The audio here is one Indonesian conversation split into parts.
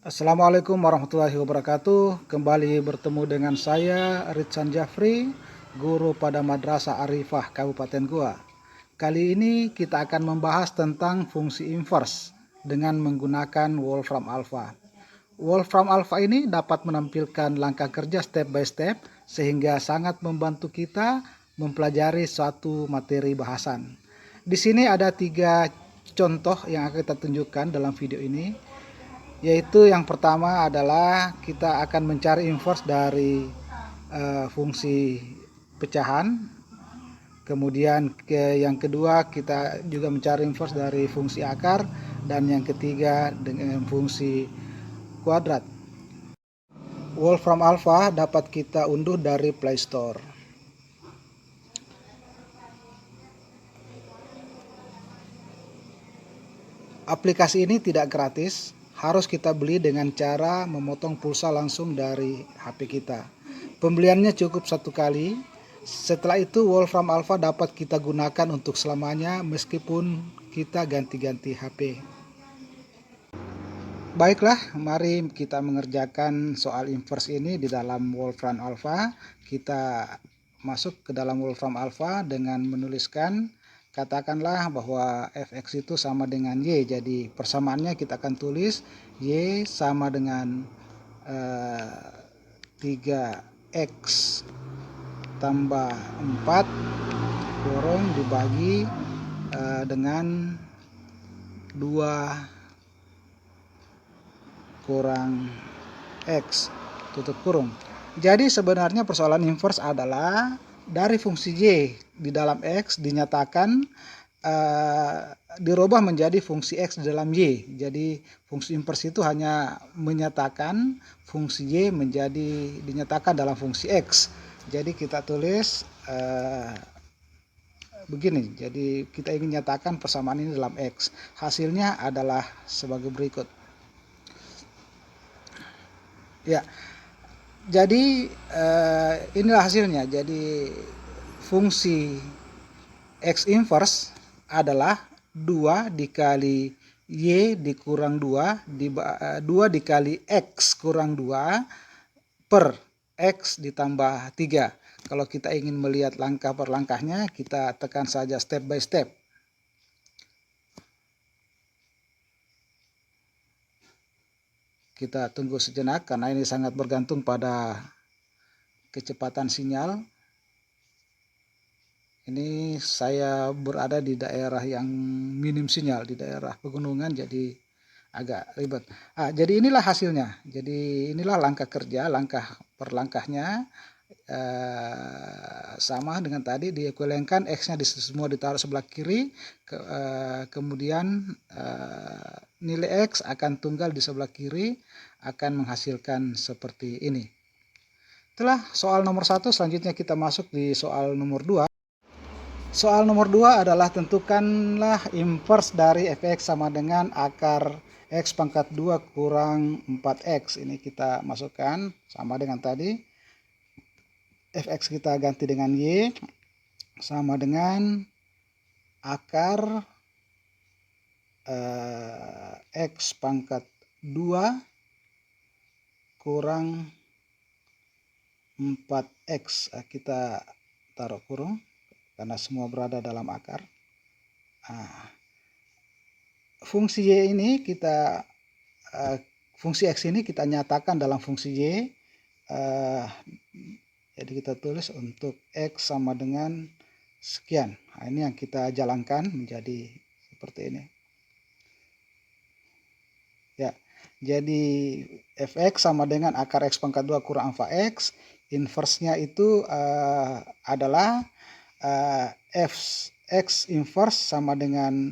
Assalamualaikum warahmatullahi wabarakatuh. Kembali bertemu dengan saya Ritsan Jafri, guru pada Madrasah Arifah Kabupaten Goa. Kali ini kita akan membahas tentang fungsi inverse dengan menggunakan Wolfram Alpha. Wolfram Alpha ini dapat menampilkan langkah kerja step by step sehingga sangat membantu kita mempelajari suatu materi bahasan. Di sini ada 3 contoh yang akan kita tunjukkan dalam video ini, yaitu yang pertama adalah kita akan mencari inverse dari fungsi pecahan. Kemudian yang kedua kita juga mencari inverse dari fungsi akar, dan yang ketiga dengan fungsi kuadrat. Wolfram Alpha dapat kita unduh dari Play Store. Aplikasi ini tidak gratis, harus kita beli dengan cara memotong pulsa langsung dari HP kita. Pembeliannya cukup 1 kali. Setelah itu Wolfram Alpha dapat kita gunakan untuk selamanya meskipun kita ganti-ganti HP. Baiklah, mari kita mengerjakan soal inverse ini di dalam Wolfram Alpha. Kita masuk ke dalam Wolfram Alpha dengan menuliskan, katakanlah bahwa fx itu sama dengan y. Jadi persamaannya kita akan tulis y sama dengan 3x tambah 4 kurung dibagi dengan 2 kurang x tutup kurung. Jadi sebenarnya persoalan inverse adalah dari fungsi y di dalam x dinyatakan dirubah menjadi fungsi x di dalam y. Jadi fungsi inverse itu hanya menyatakan fungsi y menjadi dinyatakan dalam fungsi x. Jadi kita tulis begini. Jadi kita ingin nyatakan persamaan ini dalam x. Hasilnya adalah sebagai berikut. Ya, jadi inilah hasilnya. Jadi fungsi x inverse adalah 2 dikali y dikurang 2 dikali x kurang 2 per x ditambah 3. Kalau kita ingin melihat langkah per langkahnya, kita tekan saja step by step. Kita tunggu sejenak karena ini sangat bergantung pada kecepatan sinyal. Ini saya berada di daerah yang minim sinyal, di daerah pegunungan, jadi agak ribet. Jadi inilah hasilnya. Jadi inilah langkah kerja, langkah per langkahnya sama dengan tadi, diekuivalentkan, x-nya semua ditaruh sebelah kiri, kemudian nilai x akan tunggal di sebelah kiri, akan menghasilkan seperti ini. Setelah soal nomor 1, selanjutnya kita masuk di soal nomor 2. Soal nomor 2 adalah tentukanlah inverse dari fx sama dengan akar x pangkat 2 kurang 4x. Ini kita masukkan sama dengan tadi. Fx kita ganti dengan y sama dengan akar x pangkat 2 kurang 4x. Kita taruh kurung karena semua berada dalam akar. Fungsi y ini kita fungsi x ini kita nyatakan dalam fungsi y. Jadi kita tulis untuk x sama dengan sekian. Ini yang kita jalankan menjadi seperti ini. Ya, jadi fx sama dengan akar x pangkat 2 kurang 4x. Inverse-nya itu adalah x inverse sama dengan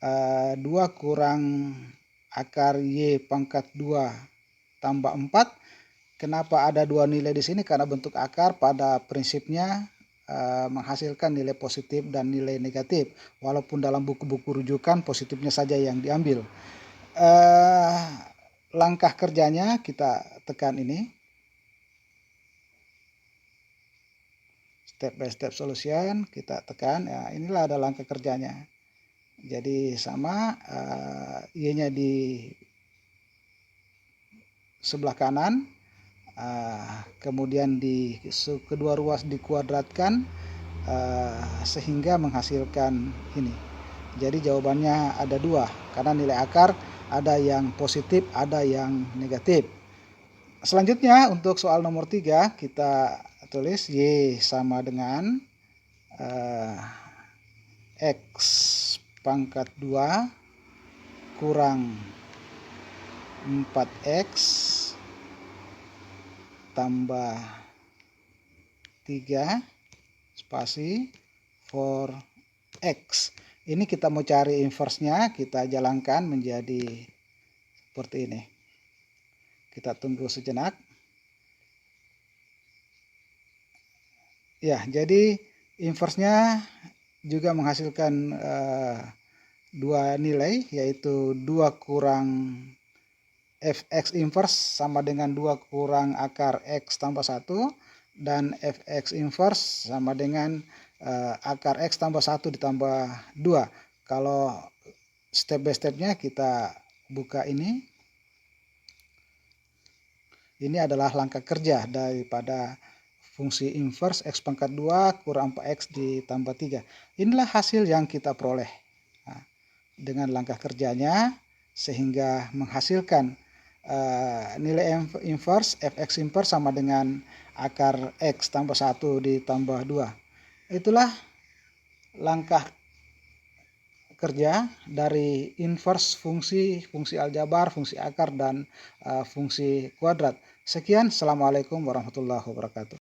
2 kurang akar y pangkat 2 tambah 4. Kenapa ada 2 nilai di sini? Karena bentuk akar pada prinsipnya menghasilkan nilai positif dan nilai negatif. Walaupun dalam buku-buku rujukan positifnya saja yang diambil. Langkah kerjanya kita tekan ini. Step by step solution kita tekan. Ya, inilah ada langkah kerjanya. Jadi sama y-nya sebelah kanan, kemudian kedua ruas dikuadratkan sehingga menghasilkan ini. Jadi jawabannya ada dua, karena nilai akar ada yang positif, ada yang negatif. Selanjutnya untuk soal nomor 3 kita tulis Y sama dengan X pangkat 2 kurang 4X tambah 3 spasi 4X. Ini kita mau cari inverse-nya, kita jalankan menjadi seperti ini. Kita tunggu sejenak. Ya, jadi inverse-nya juga menghasilkan dua nilai, yaitu 2 kurang fx inverse sama dengan 2 kurang akar x tambah 1, dan fx inverse sama dengan akar x tambah 1 ditambah 2. Kalau step by stepnya kita buka ini. Ini adalah langkah kerja daripada fungsi inverse x pangkat 2 kurang 4x ditambah 3. Inilah hasil yang kita peroleh. Nah, dengan langkah kerjanya sehingga menghasilkan nilai inverse fx inverse sama dengan akar x tambah 1 ditambah 2. Itulah langkah kerja dari inverse fungsi aljabar, fungsi akar, dan fungsi kuadrat. Sekian, assalamualaikum warahmatullahi wabarakatuh.